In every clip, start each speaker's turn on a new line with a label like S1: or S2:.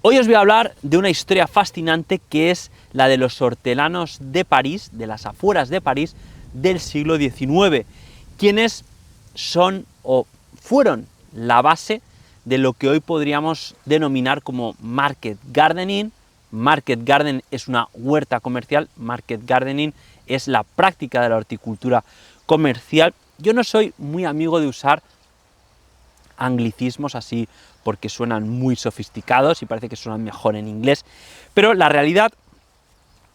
S1: Hoy os voy a hablar de una historia fascinante que es la de los hortelanos de París, de las afueras de París, del siglo XIX, quienes son o fueron la base de lo que hoy podríamos denominar como market gardening. Market garden es una huerta comercial, market gardening es la práctica de la horticultura comercial. Yo no soy muy amigo de usar anglicismos así porque suenan muy sofisticados y parece que suenan mejor en inglés, pero la realidad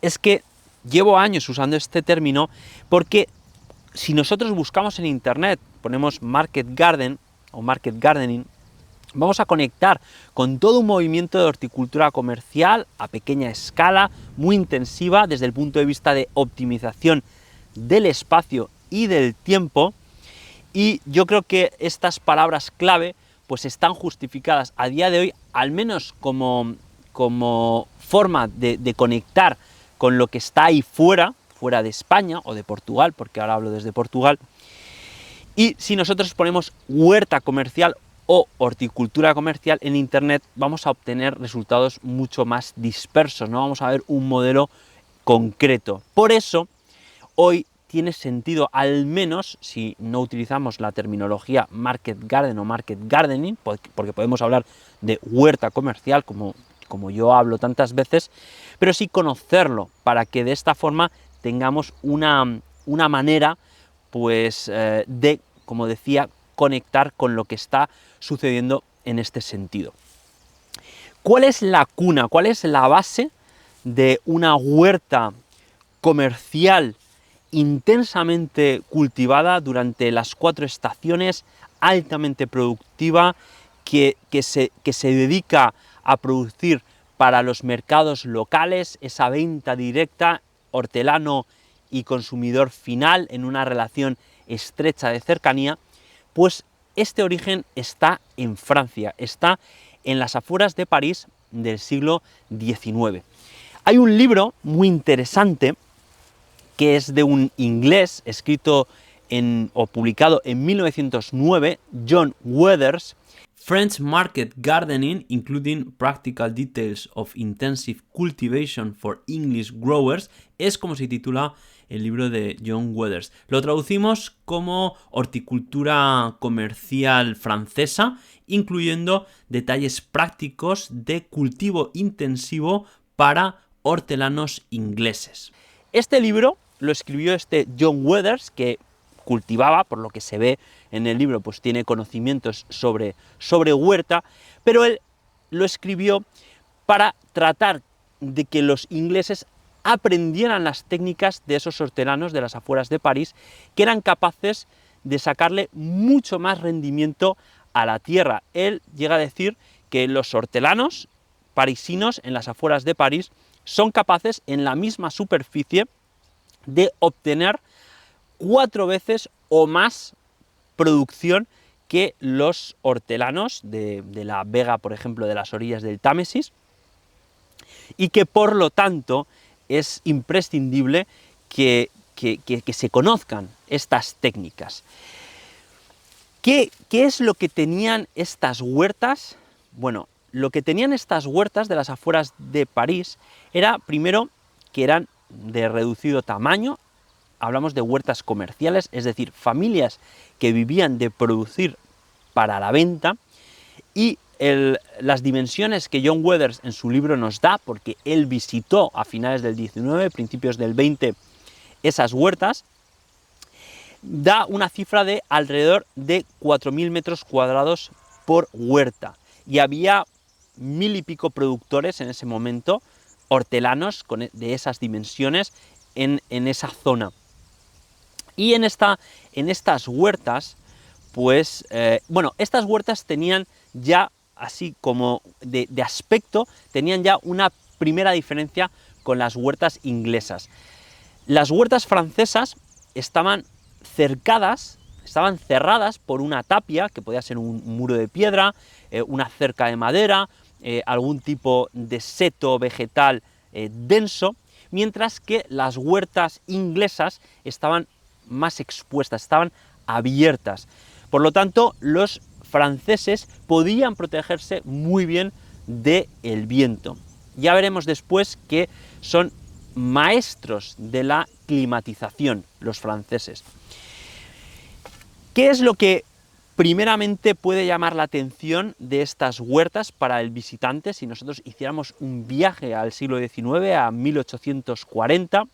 S1: es que llevo años usando este término porque si nosotros buscamos en internet, ponemos market garden o market gardening, vamos a conectar con todo un movimiento de horticultura comercial a pequeña escala, muy intensiva desde el punto de vista de optimización del espacio y del tiempo. Y yo creo que estas palabras clave pues están justificadas a día de hoy, al menos como forma de conectar con lo que está ahí fuera de España o de Portugal, porque ahora hablo desde Portugal. Y si nosotros ponemos huerta comercial o horticultura comercial en internet, vamos a obtener resultados mucho más dispersos, no vamos a ver un modelo concreto. Por eso, hoy tiene sentido, al menos si no utilizamos la terminología market garden o market gardening, porque podemos hablar de huerta comercial, como yo hablo tantas veces, pero sí conocerlo, para que de esta forma tengamos una manera, pues, de, como decía, conectar con lo que está sucediendo en este sentido. ¿Cuál es la cuna, cuál es la base de una huerta comercial intensamente cultivada durante las 4 estaciones, altamente productiva, que se dedica a producir para los mercados locales, esa venta directa, hortelano y consumidor final, en una relación estrecha de cercanía? Pues este origen está en Francia, está en las afueras de París del siglo XIX. Hay un libro muy interesante que es de un inglés, escrito o publicado en 1909, John Weathers, French Market Gardening, Including Practical Details of Intensive Cultivation for English Growers, es como se titula el libro de John Weathers. Lo traducimos como horticultura comercial francesa, incluyendo detalles prácticos de cultivo intensivo para hortelanos ingleses. Este libro lo escribió este John Weathers, que cultivaba, por lo que se ve en el libro, pues tiene conocimientos sobre huerta, pero él lo escribió para tratar de que los ingleses aprendieran las técnicas de esos hortelanos de las afueras de París, que eran capaces de sacarle mucho más rendimiento a la tierra. Él llega a decir que los hortelanos parisinos en las afueras de París son capaces, en la misma superficie, de obtener 4 veces o más producción que los hortelanos de la Vega, por ejemplo, de las orillas del Támesis, y que por lo tanto es imprescindible que se conozcan estas técnicas. ¿Qué es lo que tenían estas huertas? Bueno, lo que tenían estas huertas de las afueras de París era, primero, que eran de reducido tamaño. Hablamos de huertas comerciales, es decir, familias que vivían de producir para la venta, y las dimensiones que John Weathers en su libro nos da, porque él visitó a finales del 19, principios del 20, esas huertas, da una cifra de alrededor de 4.000 metros cuadrados por huerta, y había 1.000 y pico productores en ese momento, hortelanos de esas dimensiones en esa zona. Y en estas huertas, pues, estas huertas tenían ya, así como de aspecto, tenían ya una primera diferencia con las huertas inglesas. Las huertas francesas estaban cercadas, estaban cerradas por una tapia, que podía ser un muro de piedra, una cerca de madera, algún tipo de seto vegetal denso, mientras que las huertas inglesas estaban más expuestas, estaban abiertas. Por lo tanto, los franceses podían protegerse muy bien del viento. Ya veremos después que son maestros de la climatización, los franceses. ¿Qué es lo que primeramente puede llamar la atención de estas huertas para el visitante si nosotros hiciéramos un viaje al siglo XIX, a 1840?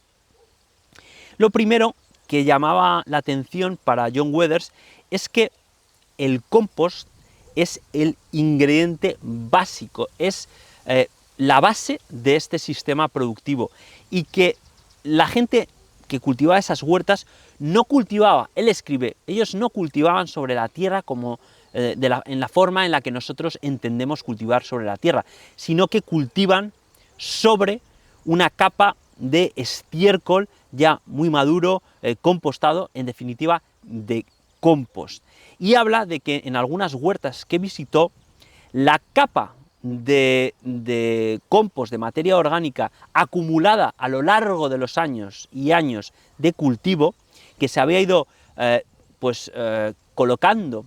S1: Lo primero que llamaba la atención para John Weathers es que el compost es el ingrediente básico, es la base de este sistema productivo, y que la gente que cultivaba esas huertas no cultivaba, él escribe, ellos no cultivaban sobre la tierra como en la forma en la que nosotros entendemos cultivar sobre la tierra, sino que cultivan sobre una capa de estiércol ya muy maduro, compostado, en definitiva, de compost. Y habla de que en algunas huertas que visitó, la capa de compost, de materia orgánica, acumulada a lo largo de los años y años de cultivo, que se había ido colocando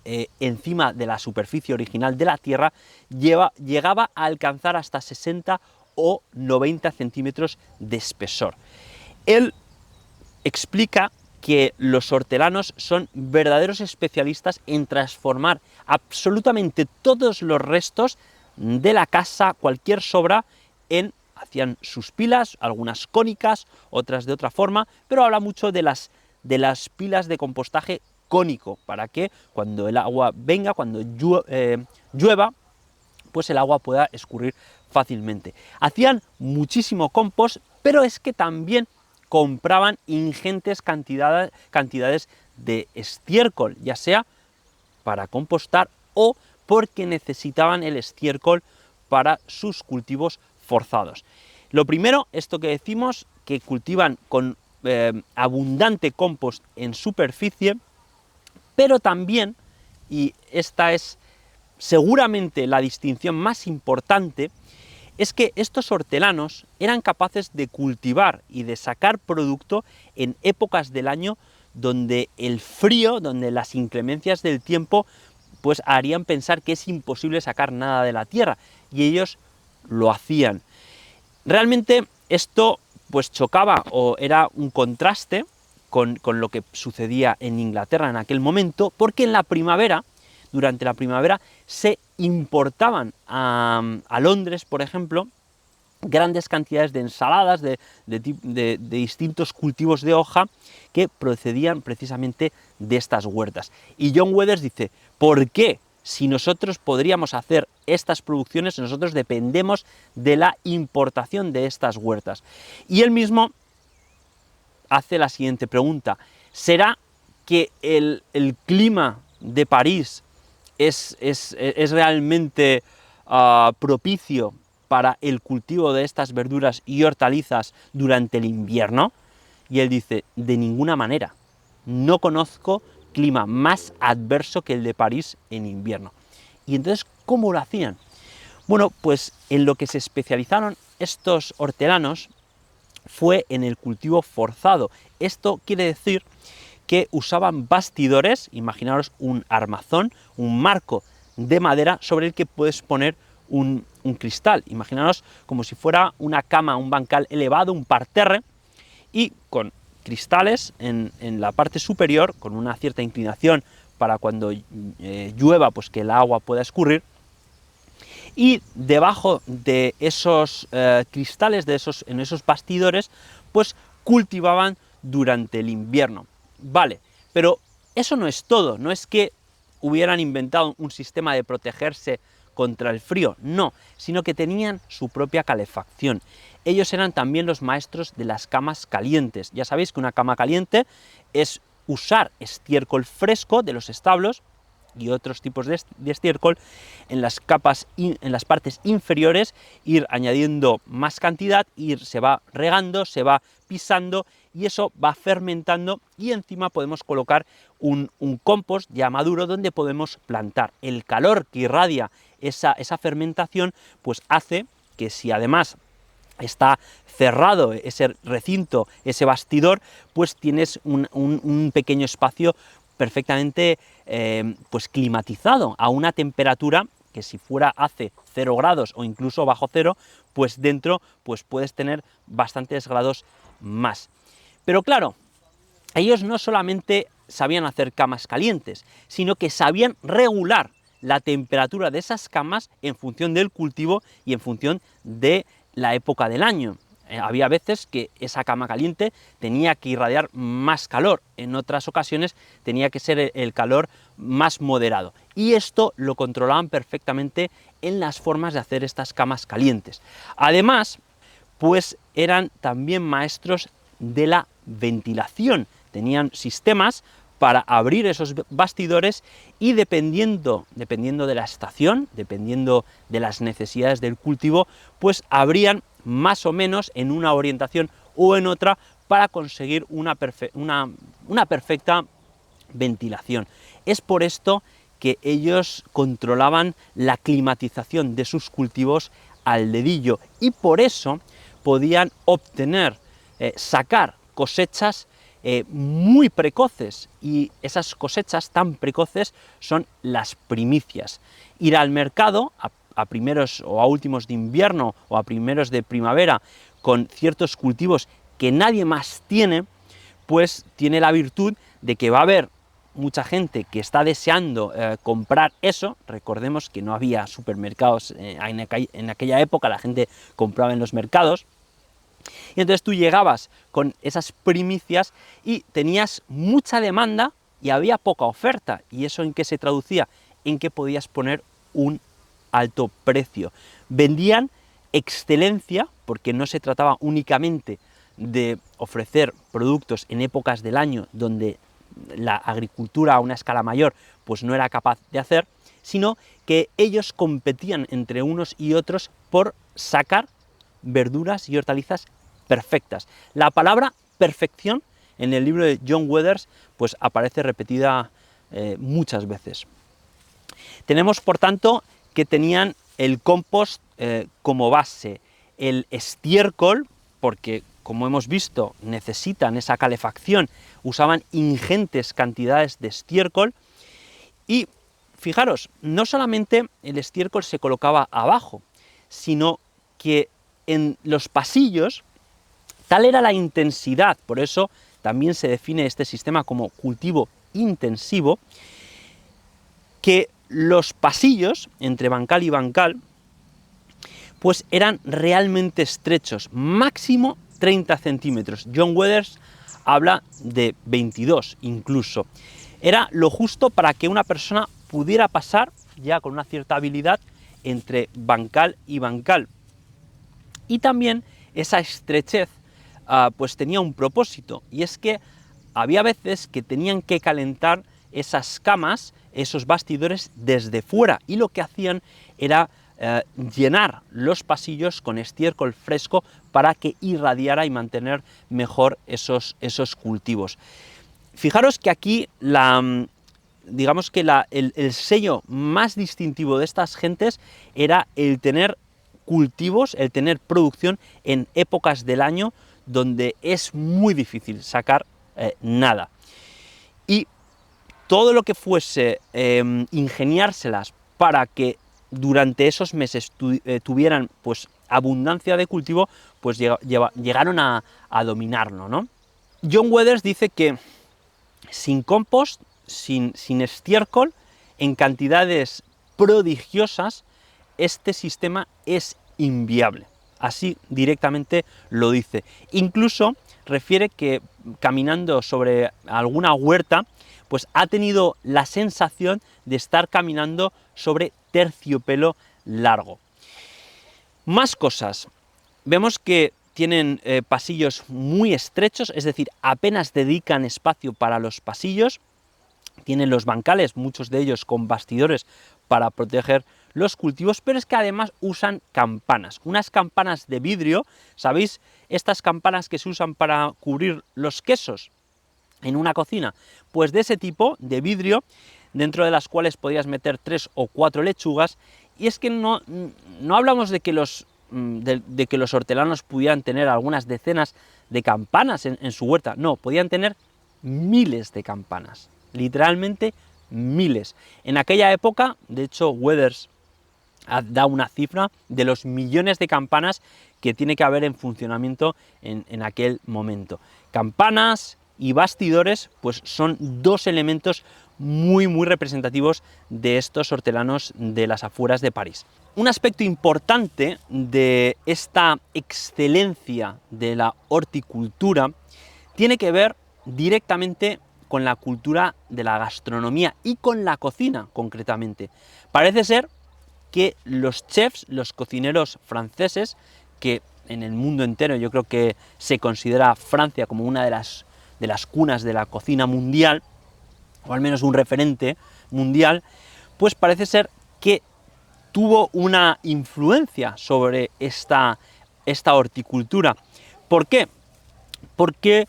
S1: encima de la superficie original de la tierra, llegaba a alcanzar hasta 60 o 90 centímetros de espesor. Él explica que los hortelanos son verdaderos especialistas en transformar absolutamente todos los restos de la casa, cualquier sobra, hacían sus pilas, algunas cónicas, otras de otra forma, pero habla mucho de las pilas de compostaje cónico, para que cuando el agua venga, cuando llueva, pues el agua pueda escurrir fácilmente. Hacían muchísimo compost, pero es que también compraban ingentes cantidades de estiércol, ya sea para compostar o porque necesitaban el estiércol para sus cultivos forzados. Lo primero, esto que decimos, que cultivan con abundante compost en superficie, pero también, y esta es seguramente la distinción más importante, es que estos hortelanos eran capaces de cultivar y de sacar producto en épocas del año donde el frío, donde las inclemencias del tiempo, pues harían pensar que es imposible sacar nada de la tierra, y ellos lo hacían. Realmente esto pues chocaba o era un contraste con lo que sucedía en Inglaterra en aquel momento, porque en la primavera, durante la primavera, se importaban a Londres, por ejemplo, grandes cantidades de ensaladas, de distintos cultivos de hoja que procedían precisamente de estas huertas. Y John Weathers dice, ¿por qué? Si nosotros podríamos hacer estas producciones, nosotros dependemos de la importación de estas huertas. Y él mismo hace la siguiente pregunta: ¿será que el clima de París es realmente propicio para el cultivo de estas verduras y hortalizas durante el invierno? Y él dice, de ninguna manera, no conozco clima más adverso que el de París en invierno. Y entonces, ¿cómo lo hacían? Bueno, pues en lo que se especializaron estos hortelanos fue en el cultivo forzado. Esto quiere decir que usaban bastidores, imaginaros un armazón, un marco de madera sobre el que puedes poner un cristal. Imaginaros como si fuera una cama, un bancal elevado, un parterre, y con cristales en la parte superior, con una cierta inclinación para cuando llueva, pues que el agua pueda escurrir, y debajo de esos cristales, en esos bastidores, pues cultivaban durante el invierno. Vale, pero eso no es todo, no es que hubieran inventado un sistema de protegerse contra el frío, no, sino que tenían su propia calefacción. Ellos eran también los maestros de las camas calientes. Ya sabéis que una cama caliente es usar estiércol fresco de los establos y otros tipos de estiércol en las partes inferiores, ir añadiendo más cantidad, se va regando, se va pisando, y eso va fermentando, y encima podemos colocar un compost ya maduro donde podemos plantar. El calor que irradia esa fermentación pues hace que, si además está cerrado ese recinto, ese bastidor, pues tienes un pequeño espacio perfectamente pues climatizado a una temperatura que si fuera hace 0 grados o incluso bajo cero, pues dentro pues puedes tener bastantes grados más. Pero claro, ellos no solamente sabían hacer camas calientes, sino que sabían regular la temperatura de esas camas en función del cultivo y en función de la época del año. Había veces que esa cama caliente tenía que irradiar más calor, en otras ocasiones tenía que ser el calor más moderado. Y esto lo controlaban perfectamente en las formas de hacer estas camas calientes. Además, pues eran también maestros de la ventilación. Tenían sistemas para abrir esos bastidores y dependiendo de la estación, dependiendo de las necesidades del cultivo, pues abrían más o menos en una orientación o en otra para conseguir una perfecta ventilación. Es por esto que ellos controlaban la climatización de sus cultivos al dedillo y por eso podían obtener, sacar cosechas muy precoces, y esas cosechas tan precoces son las primicias. Ir al mercado a primeros o a últimos de invierno o a primeros de primavera con ciertos cultivos que nadie más tiene, pues tiene la virtud de que va a haber mucha gente que está deseando comprar eso. Recordemos que no había supermercados en aquella época, la gente compraba en los mercados. Y entonces tú llegabas con esas primicias y tenías mucha demanda y había poca oferta. ¿Y eso en qué se traducía? En que podías poner un alto precio. Vendían excelencia, porque no se trataba únicamente de ofrecer productos en épocas del año donde la agricultura a una escala mayor pues no era capaz de hacer, sino que ellos competían entre unos y otros por sacar verduras y hortalizas perfectas. La palabra perfección en el libro de John Weathers pues aparece repetida muchas veces. Tenemos, por tanto, que tenían el compost como base, el estiércol, porque como hemos visto necesitan esa calefacción, usaban ingentes cantidades de estiércol. Y fijaros, no solamente el estiércol se colocaba abajo, sino que en los pasillos, tal era la intensidad, por eso también se define este sistema como cultivo intensivo, que los pasillos entre bancal y bancal pues eran realmente estrechos, máximo 30 centímetros. John Weathers habla de 22 incluso. Era lo justo para que una persona pudiera pasar ya con una cierta habilidad entre bancal y bancal. Y también esa estrechez pues tenía un propósito, y es que había veces que tenían que calentar esas camas, esos bastidores desde fuera, y lo que hacían era llenar los pasillos con estiércol fresco para que irradiara y mantener mejor esos cultivos. Fijaros que aquí digamos que el sello más distintivo de estas gentes era el tener cultivos, el tener producción en épocas del año donde es muy difícil sacar nada. Y todo lo que fuese ingeniárselas para que durante esos meses tuvieran pues abundancia de cultivo, pues llegaron a dominarlo, ¿no? John Weathers dice que sin compost, sin estiércol, en cantidades prodigiosas, este sistema es inviable. Así directamente lo dice. Incluso refiere que caminando sobre alguna huerta, pues ha tenido la sensación de estar caminando sobre terciopelo largo. Más cosas. Vemos que tienen pasillos muy estrechos, es decir, apenas dedican espacio para los pasillos. Tienen los bancales, muchos de ellos con bastidores para proteger los cultivos, pero es que además usan campanas, unas campanas de vidrio. ¿Sabéis estas campanas que se usan para cubrir los quesos en una cocina? Pues de ese tipo, de vidrio, dentro de las cuales podías meter 3 o 4 lechugas, y es que no hablamos de que los hortelanos pudieran tener algunas decenas de campanas en su huerta, no, podían tener miles de campanas, literalmente miles. En aquella época, de hecho, Weathers da una cifra de los millones de campanas que tiene que haber en funcionamiento en aquel momento. Campanas y bastidores pues son dos elementos muy representativos de estos hortelanos de las afueras de París. Un aspecto importante de esta excelencia de la horticultura tiene que ver directamente con la cultura de la gastronomía y con la cocina concretamente. Parece ser que los chefs, los cocineros franceses, que en el mundo entero yo creo que se considera Francia como una de las cunas de la cocina mundial, o al menos un referente mundial, pues parece ser que tuvo una influencia sobre esta horticultura. ¿Por qué? Porque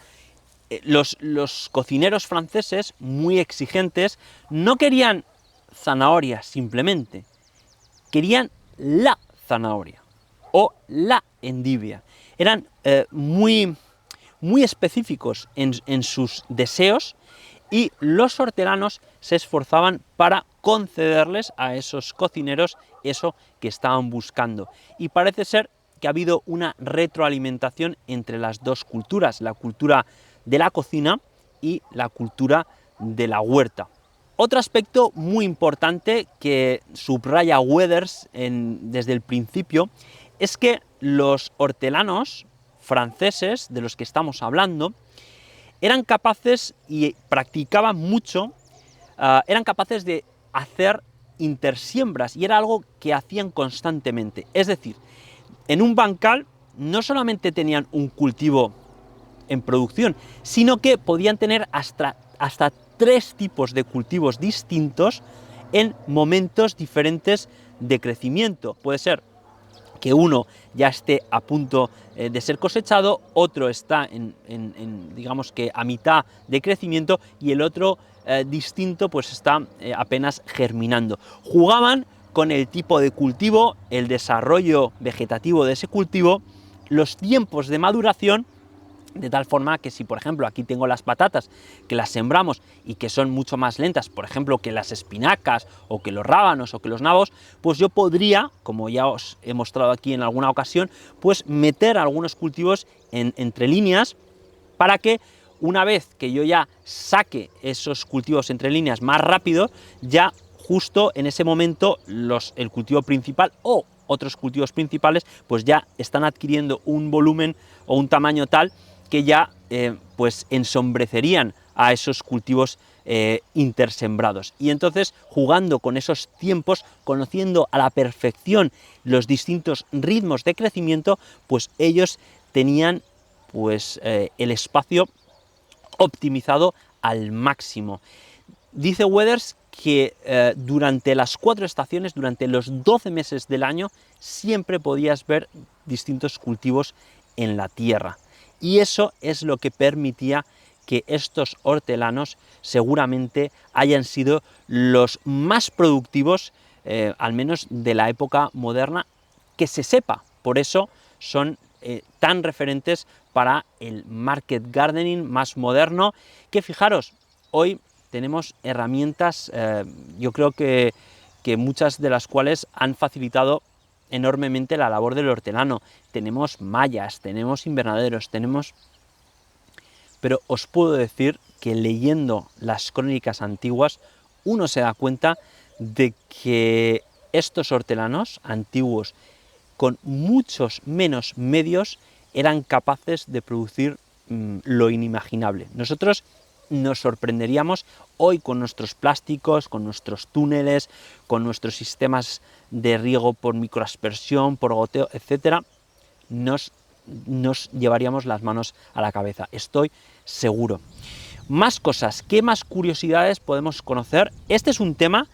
S1: los cocineros franceses, muy exigentes, no querían zanahorias simplemente, querían la zanahoria o la endivia. Eran muy específicos en sus deseos, y los hortelanos se esforzaban para concederles a esos cocineros eso que estaban buscando. Y parece ser que ha habido una retroalimentación entre las dos culturas, la cultura de la cocina y la cultura de la huerta. Otro aspecto muy importante que subraya Weathers desde el principio es que los hortelanos franceses de los que estamos hablando eran capaces y practicaban mucho, eran capaces de hacer intersiembras, y era algo que hacían constantemente. Es decir, en un bancal no solamente tenían un cultivo en producción, sino que podían tener hasta 3 tipos de cultivos distintos en momentos diferentes de crecimiento. Puede ser que uno ya esté a punto de ser cosechado, otro está digamos que a mitad de crecimiento, y el otro distinto pues está apenas germinando. Jugaban con el tipo de cultivo, el desarrollo vegetativo de ese cultivo, los tiempos de maduración, de tal forma que si, por ejemplo, aquí tengo las patatas que las sembramos y que son mucho más lentas, por ejemplo, que las espinacas o que los rábanos o que los nabos, pues yo podría, como ya os he mostrado aquí en alguna ocasión, pues meter algunos cultivos entre líneas, para que una vez que yo ya saque esos cultivos entre líneas más rápido, ya justo en ese momento el cultivo principal o otros cultivos principales pues ya están adquiriendo un volumen o un tamaño tal que ya pues ensombrecerían a esos cultivos intersembrados. Y entonces, jugando con esos tiempos, conociendo a la perfección los distintos ritmos de crecimiento, pues ellos tenían pues el espacio optimizado al máximo. Dice Weathers que durante las 4 estaciones, durante los 12 meses del año, siempre podías ver distintos cultivos en la tierra. Y eso es lo que permitía que estos hortelanos seguramente hayan sido los más productivos, al menos de la época moderna, que se sepa. Por eso son tan referentes para el market gardening más moderno, que fijaros, hoy tenemos herramientas, yo creo que muchas de las cuales han facilitado enormemente la labor del hortelano. Tenemos mallas, tenemos invernaderos, pero os puedo decir que leyendo las crónicas antiguas uno se da cuenta de que estos hortelanos antiguos, con muchos menos medios, eran capaces de producir lo inimaginable. Nosotros nos sorprenderíamos hoy con nuestros plásticos, con nuestros túneles, con nuestros sistemas de riego por microaspersión, por goteo, etcétera. Nos llevaríamos las manos a la cabeza, estoy seguro. Más cosas, ¿qué más curiosidades podemos conocer? Este es un tema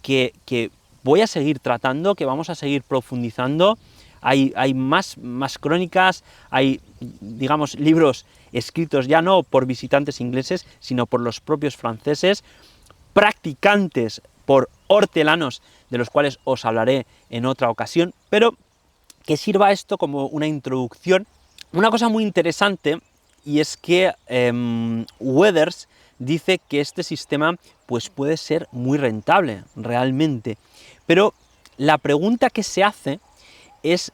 S1: que voy a seguir tratando, que vamos a seguir profundizando. Hay más crónicas, hay, digamos, libros escritos ya no por visitantes ingleses, sino por los propios franceses, practicantes por hortelanos, de los cuales os hablaré en otra ocasión, pero que sirva esto como una introducción. Una cosa muy interesante, y es que Weathers dice que este sistema pues puede ser muy rentable realmente, pero la pregunta que se hace es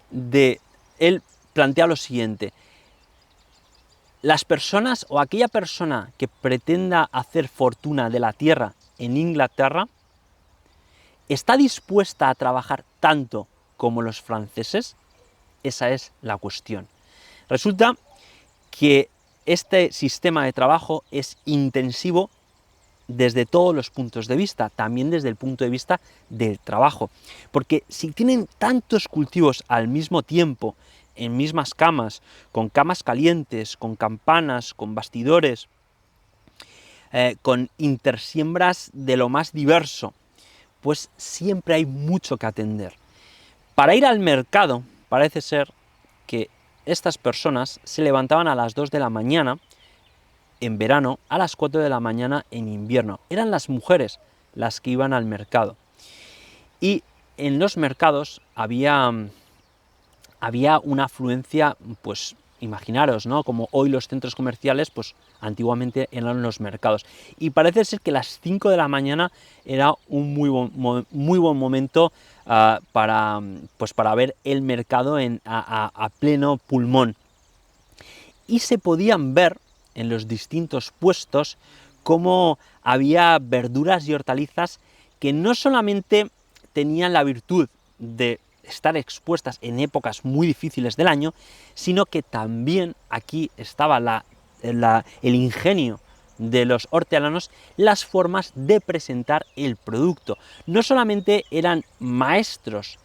S1: él plantea lo siguiente: las personas o aquella persona que pretenda hacer fortuna de la tierra en Inglaterra, ¿está dispuesta a trabajar tanto como los franceses? Esa es la cuestión. Resulta que este sistema de trabajo es intensivo desde todos los puntos de vista, también desde el punto de vista del trabajo, porque si tienen tantos cultivos al mismo tiempo, en mismas camas, con camas calientes, con campanas, con bastidores, con intersiembras de lo más diverso, pues siempre hay mucho que atender. Para ir al mercado, parece ser que estas personas se levantaban a las 2 de la mañana en verano, a las 4 de la mañana en invierno. Eran las mujeres las que iban al mercado. Y en los mercados había una afluencia, pues imaginaros, ¿no? Como hoy los centros comerciales, pues antiguamente eran los mercados. Y parece ser que las 5 de la mañana era un muy buen momento para ver el mercado a pleno pulmón. Y se podían ver en los distintos puestos cómo había verduras y hortalizas que no solamente tenían la virtud de estar expuestas en épocas muy difíciles del año, sino que también aquí estaba el ingenio de los hortelanos, las formas de presentar el producto. No solamente eran maestros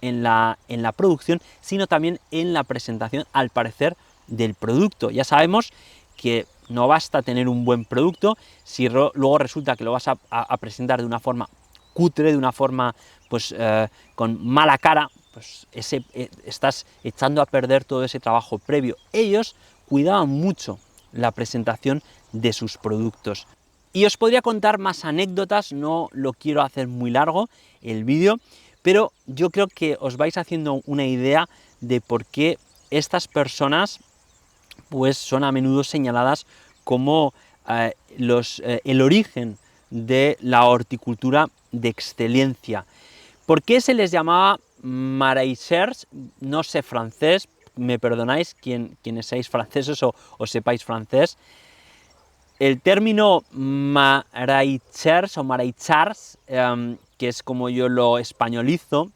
S1: en la producción, sino también en la presentación, al parecer, del producto. Ya sabemos que no basta tener un buen producto si luego resulta que lo vas a presentar de una forma cutre, de una forma pues con mala cara, pues estás echando a perder todo ese trabajo previo. Ellos cuidaban mucho la presentación de sus productos. Y os podría contar más anécdotas, no lo quiero hacer muy largo el vídeo, pero yo creo que os vais haciendo una idea de por qué estas personas pues son a menudo señaladas como el origen de la horticultura de excelencia. ¿Por qué se les llamaba maraîchers? No sé francés, me perdonáis quienes seáis franceses o sepáis francés. El término maraîchers o maraîchars, que es como yo lo españolizo,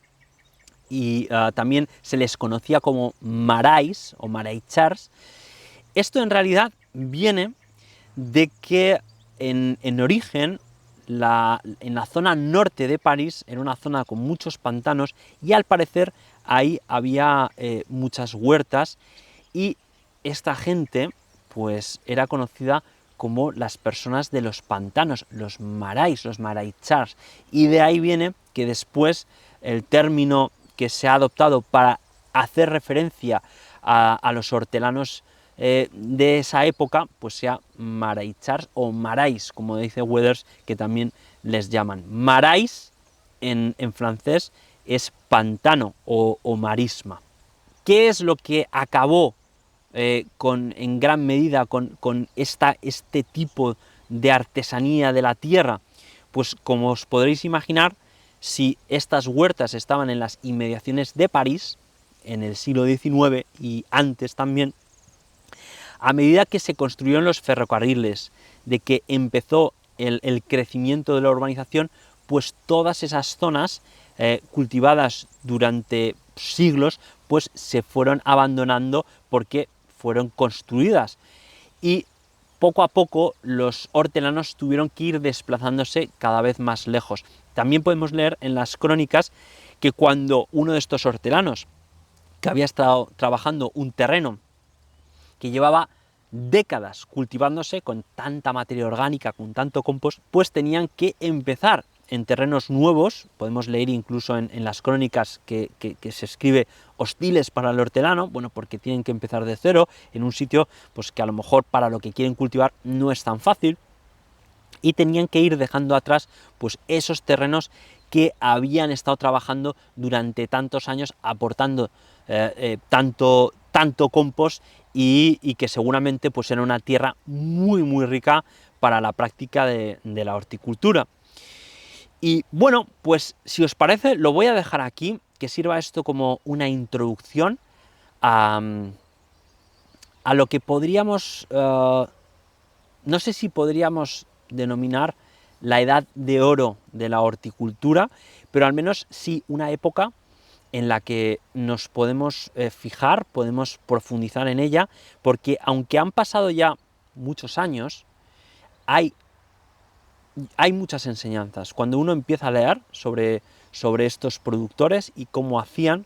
S1: y también se les conocía como marais o maraîchers. Esto en realidad viene de que en origen, en la zona norte de París, era una zona con muchos pantanos y al parecer ahí había muchas huertas, y esta gente pues era conocida como las personas de los pantanos, los marais, los maraîchers, y de ahí viene que después el término que se ha adoptado para hacer referencia a los hortelanos de esa época, pues sea maraîchers o marais, como dice Weathers, que también les llaman. Marais en francés es pantano o marisma. ¿Qué es lo que acabó en gran medida con este tipo de artesanía de la tierra? Pues como os podréis imaginar, si estas huertas estaban en las inmediaciones de París, en el siglo XIX y antes también, a medida que se construyeron los ferrocarriles, de que empezó el crecimiento de la urbanización, pues todas esas zonas cultivadas durante siglos, pues se fueron abandonando porque fueron construidas. Y poco a poco los hortelanos tuvieron que ir desplazándose cada vez más lejos. También podemos leer en las crónicas que cuando uno de estos hortelanos, que había estado trabajando un terreno que llevaba décadas cultivándose con tanta materia orgánica, con tanto compost, pues tenían que empezar en terrenos nuevos. Podemos leer incluso en las crónicas que se escribe hostiles para el hortelano, bueno, porque tienen que empezar de cero en un sitio pues que a lo mejor para lo que quieren cultivar no es tan fácil, y tenían que ir dejando atrás pues esos terrenos que habían estado trabajando durante tantos años, aportando tanto compost, y que seguramente pues era una tierra muy rica para la práctica de la horticultura. Y bueno, pues si os parece, lo voy a dejar aquí, que sirva esto como una introducción a, a lo que podríamos, no sé si podríamos denominar la edad de oro de la horticultura, pero al menos sí una época en la que nos podemos fijar, podemos profundizar en ella, porque aunque han pasado ya muchos años, hay muchas enseñanzas. Cuando uno empieza a leer sobre estos productores y cómo hacían,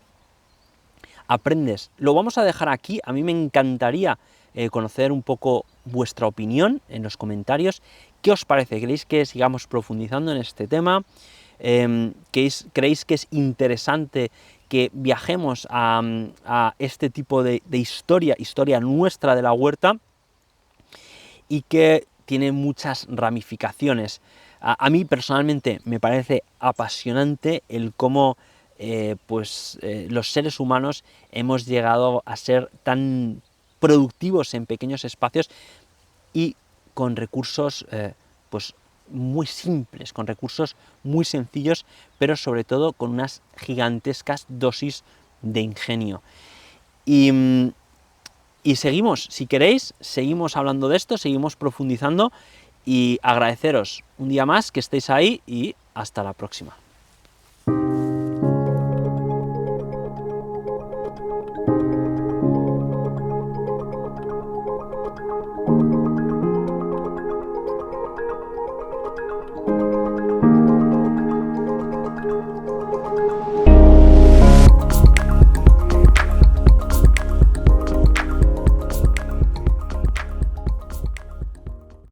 S1: aprendes. Lo vamos a dejar aquí. A mí me encantaría conocer un poco vuestra opinión en los comentarios. ¿Qué os parece? ¿Queréis que sigamos profundizando en este tema? ¿Creéis que es interesante que viajemos a este tipo de historia nuestra de la huerta, y que tiene muchas ramificaciones? A mí personalmente me parece apasionante el cómo los seres humanos hemos llegado a ser tan productivos en pequeños espacios y con recursos pues muy simples, con recursos muy sencillos, pero sobre todo con unas gigantescas dosis de ingenio. Y seguimos, si queréis, seguimos hablando de esto, seguimos profundizando, y agradeceros un día más que estéis ahí, y hasta la próxima.